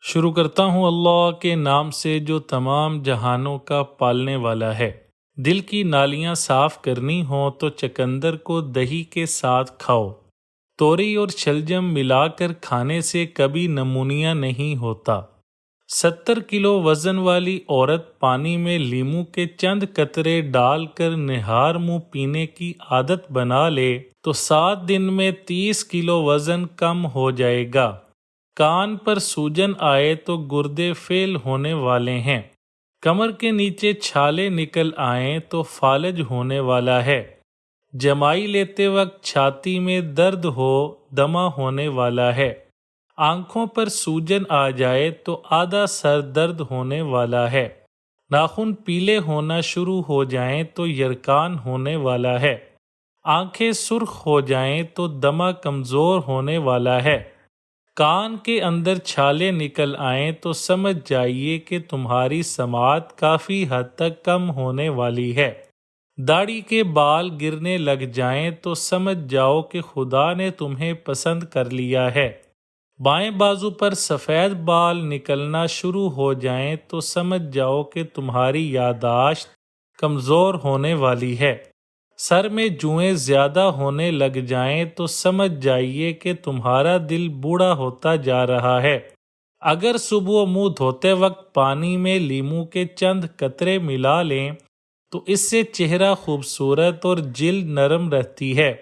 شروع کرتا ہوں اللہ کے نام سے جو تمام جہانوں کا پالنے والا ہے۔ دل کی نالیاں صاف کرنی ہوں تو چقندر کو دہی کے ساتھ کھاؤ۔ توری اور شلجم ملا کر کھانے سے کبھی نمونیا نہیں ہوتا۔ 70 کلو وزن والی عورت پانی میں لیموں کے چند قطرے ڈال کر نہار منہ پینے کی عادت بنا لے تو 7 دن میں 30 کلو وزن کم ہو جائے گا۔ کان پر سوجن آئے تو گردے فیل ہونے والے ہیں۔ کمر کے نیچے چھالے نکل آئیں تو فالج ہونے والا ہے۔ جمائی لیتے وقت چھاتی میں درد ہو دمہ ہونے والا ہے۔ آنکھوں پر سوجن آ جائے تو آدھا سر درد ہونے والا ہے۔ ناخن پیلے ہونا شروع ہو جائیں تو یرکان ہونے والا ہے۔ آنکھیں سرخ ہو جائیں تو دمہ کمزور ہونے والا ہے۔ کان کے اندر چھالے نکل آئیں تو سمجھ جائیے کہ تمہاری سماعت کافی حد تک کم ہونے والی ہے۔ داڑھی کے بال گرنے لگ جائیں تو سمجھ جاؤ کہ خدا نے تمہیں پسند کر لیا ہے۔ بائیں بازو پر سفید بال نکلنا شروع ہو جائیں تو سمجھ جاؤ کہ تمہاری یادداشت کمزور ہونے والی ہے۔ سر میں جوئیں زیادہ ہونے لگ جائیں تو سمجھ جائیے کہ تمہارا دل بوڑھا ہوتا جا رہا ہے۔ اگر صبح منہ دھوتے وقت پانی میں لیموں کے چند قطرے ملا لیں تو اس سے چہرہ خوبصورت اور جلد نرم رہتی ہے۔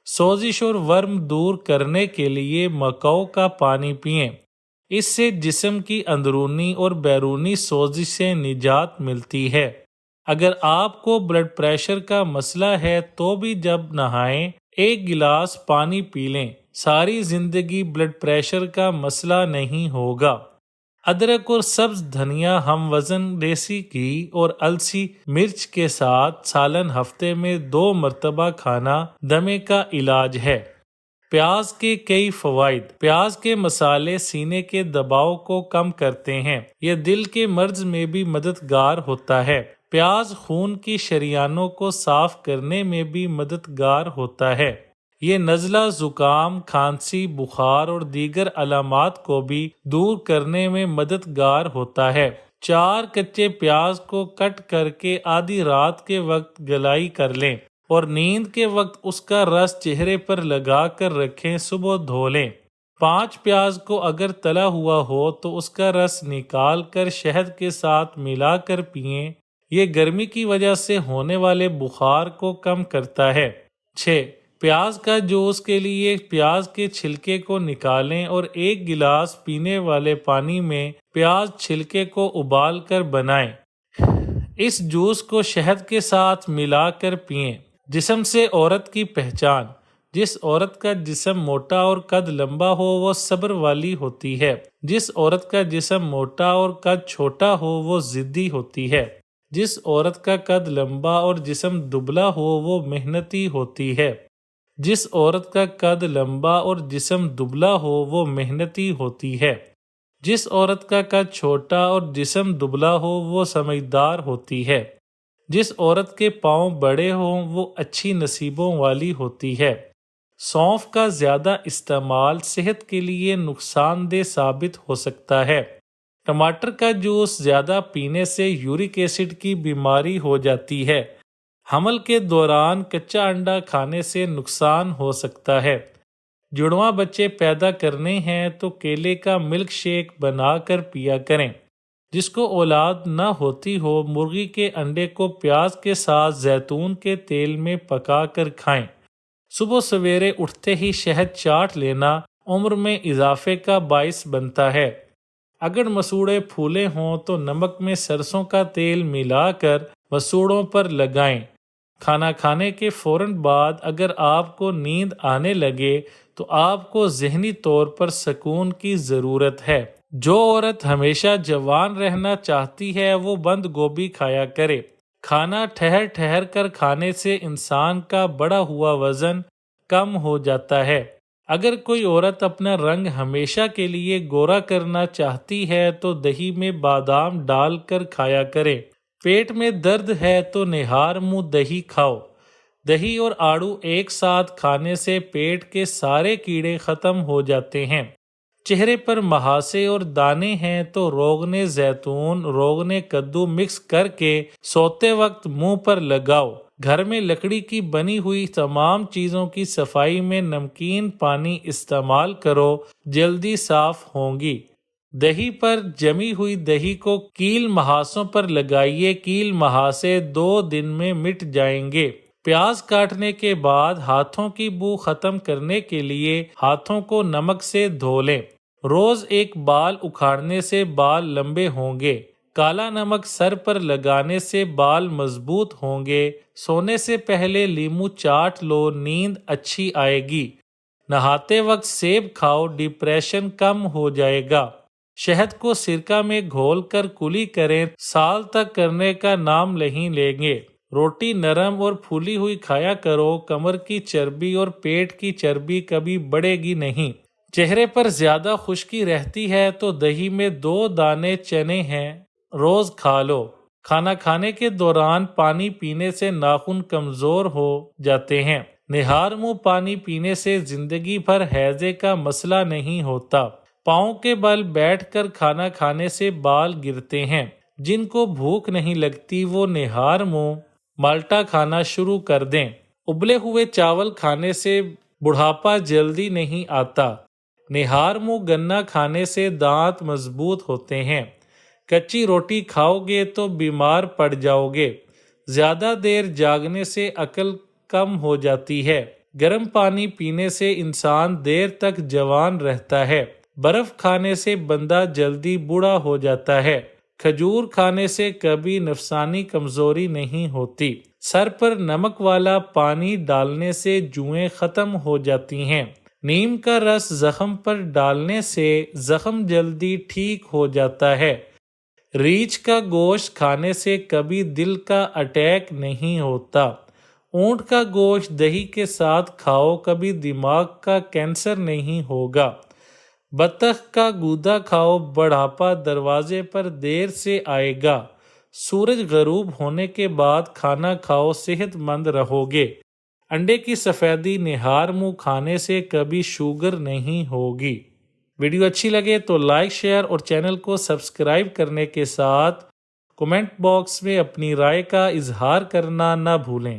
سوزش اور ورم دور کرنے کے لیے مکاؤ کا پانی پئیں۔ اس سے جسم کی اندرونی اور بیرونی سوزش سے نجات ملتی ہے۔ اگر آپ کو بلڈ پریشر کا مسئلہ ہے تو بھی جب نہائیں 1 گلاس پانی پی لیں۔ ساری زندگی بلڈ پریشر کا مسئلہ نہیں ہوگا۔ ادرک اور سبز دھنیا ہم وزن دیسی گھی اور السی مرچ کے ساتھ سالن ہفتے میں 2 مرتبہ کھانا دمے کا علاج ہے۔ پیاز کے کئی فوائد۔ پیاز کے مسالے سینے کے دباؤ کو کم کرتے ہیں۔ یہ دل کے مرض میں بھی مددگار ہوتا ہے۔ پیاز خون کی شریانوں کو صاف کرنے میں بھی مددگار ہوتا ہے۔ یہ نزلہ، زکام، کھانسی، بخار اور دیگر علامات کو بھی دور کرنے میں مددگار ہوتا ہے۔ 4 کچے پیاز کو کٹ کر کے آدھی رات کے وقت گلائی کر لیں اور نیند کے وقت اس کا رس چہرے پر لگا کر رکھیں، صبح دھو لیں۔ 5 پیاز کو اگر تلا ہوا ہو تو اس کا رس نکال کر شہد کے ساتھ ملا کر پئیں۔ یہ گرمی کی وجہ سے ہونے والے بخار کو کم کرتا ہے۔ 6 پیاز کا جوس کے لیے پیاز کے چھلکے کو نکالیں اور 1 گلاس پینے والے پانی میں پیاز چھلکے کو ابال کر بنائیں۔ اس جوس کو شہد کے ساتھ ملا کر پئیں۔ جسم سے عورت کی پہچان۔ جس عورت کا جسم موٹا اور قد لمبا ہو وہ صبر والی ہوتی ہے۔ جس عورت کا جسم موٹا اور قد چھوٹا ہو وہ ضدی ہوتی ہے۔ جس عورت کا قد لمبا اور جسم دبلا ہو وہ محنتی ہوتی ہے۔ جس عورت کا قد لمبا اور جسم دبلا ہو وہ محنتی ہوتی ہے۔ جس عورت کا قد چھوٹا اور جسم دبلا ہو وہ سمجھدار ہوتی ہے۔ جس عورت کے پاؤں بڑے ہوں وہ اچھی نصیبوں والی ہوتی ہے۔ سونف کا زیادہ استعمال صحت کے لیے نقصان دہ ثابت ہو سکتا ہے۔ ٹماٹر کا جوس زیادہ پینے سے یورک ایسڈ کی بیماری ہو جاتی ہے۔ حمل کے دوران کچا انڈا کھانے سے نقصان ہو سکتا ہے۔ جڑواں بچے پیدا کرنے ہیں تو کیلے کا ملک شیک بنا کر پیا کریں۔ جس کو اولاد نہ ہوتی ہو مرغی کے انڈے کو پیاز کے ساتھ زیتون کے تیل میں پکا کر کھائیں۔ صبح سویرے اٹھتے ہی شہد چاٹ لینا عمر میں اضافے کا باعث بنتا ہے۔ اگر مسوڑے پھولے ہوں تو نمک میں سرسوں کا تیل ملا کر مسوڑوں پر لگائیں۔ کھانا کھانے کے فوراً بعد اگر آپ کو نیند آنے لگے تو آپ کو ذہنی طور پر سکون کی ضرورت ہے۔ جو عورت ہمیشہ جوان رہنا چاہتی ہے وہ بند گوبھی کھایا کرے۔ کھانا ٹھہر ٹھہر کر کھانے سے انسان کا بڑھا ہوا وزن کم ہو جاتا ہے۔ اگر کوئی عورت اپنا رنگ ہمیشہ کے لیے گورا کرنا چاہتی ہے تو دہی میں بادام ڈال کر کھایا کرے۔ پیٹ میں درد ہے تو نہار منہ دہی کھاؤ۔ دہی اور آڑو ایک ساتھ کھانے سے پیٹ کے سارے کیڑے ختم ہو جاتے ہیں۔ چہرے پر محاسے اور دانے ہیں تو روغن زیتون روغن کدو مکس کر کے سوتے وقت منہ پر لگاؤ۔ گھر میں لکڑی کی بنی ہوئی تمام چیزوں کی صفائی میں نمکین پانی استعمال کرو، جلدی صاف ہوں گی۔ دہی پر جمی ہوئی دہی کو کیل محاسوں پر لگائیے، کیل محاسے 2 دن میں مٹ جائیں گے۔ پیاز کاٹنے کے بعد ہاتھوں کی بو ختم کرنے کے لیے ہاتھوں کو نمک سے دھو لیں۔ روز ایک بال اکھاڑنے سے بال لمبے ہوں گے۔ کالا نمک سر پر لگانے سے بال مضبوط ہوں گے۔ سونے سے پہلے لیمو چاٹ لو، نیند اچھی آئے گی۔ نہاتے وقت سیب کھاؤ، ڈپریشن کم ہو جائے گا۔ شہد کو سرکہ میں گھول کر کلی کریں، سال تک کرنے کا نام نہیں لیں گے۔ روٹی نرم اور پھولی ہوئی کھایا کرو، کمر کی چربی اور پیٹ کی چربی کبھی بڑھے گی نہیں۔ چہرے پر زیادہ خشکی رہتی ہے تو دہی میں 2 دانے چنے ہیں، روز کھا لو۔ کھانا کھانے کے دوران پانی پینے سے ناخن کمزور ہو جاتے ہیں۔ نہار منہ پانی پینے سے زندگی بھر ہیضے کا مسئلہ نہیں ہوتا۔ پاؤں کے بل بیٹھ کر کھانا کھانے سے بال گرتے ہیں۔ جن کو بھوک نہیں لگتی وہ نہار منہ مالٹا کھانا شروع کر دیں۔ ابلے ہوئے چاول کھانے سے بڑھاپا جلدی نہیں آتا۔ نہار منہ گنا کھانے سے دانت مضبوط ہوتے ہیں۔ کچی روٹی کھاؤ گے تو بیمار پڑ جاؤ گے۔ زیادہ دیر جاگنے سے عقل کم ہو جاتی ہے۔ گرم پانی پینے سے انسان دیر تک جوان رہتا ہے۔ برف کھانے سے بندہ جلدی بوڑھا ہو جاتا ہے۔ کھجور کھانے سے کبھی نفسانی کمزوری نہیں ہوتی۔ سر پر نمک والا پانی ڈالنے سے جوئیں ختم ہو جاتی ہیں۔ نیم کا رس زخم پر ڈالنے سے زخم جلدی ٹھیک ہو جاتا ہے۔ ریچھ کا گوشت کھانے سے کبھی دل کا اٹیک نہیں ہوتا۔ اونٹ کا گوشت دہی کے ساتھ کھاؤ، کبھی دماغ کا کینسر نہیں ہوگا۔ بطخ کا گودا کھاؤ، بڑھاپا دروازے پر دیر سے آئے گا۔ سورج غروب ہونے کے بعد کھانا کھاؤ، صحت مند رہو گے۔ انڈے کی سفیدی نہار منہ کھانے سے کبھی شوگر نہیں ہوگی۔ ویڈیو اچھی لگے تو لائک، شیئر اور چینل کو سبسکرائب کرنے کے ساتھ کمنٹ باکس میں اپنی رائے کا اظہار کرنا نہ بھولیں۔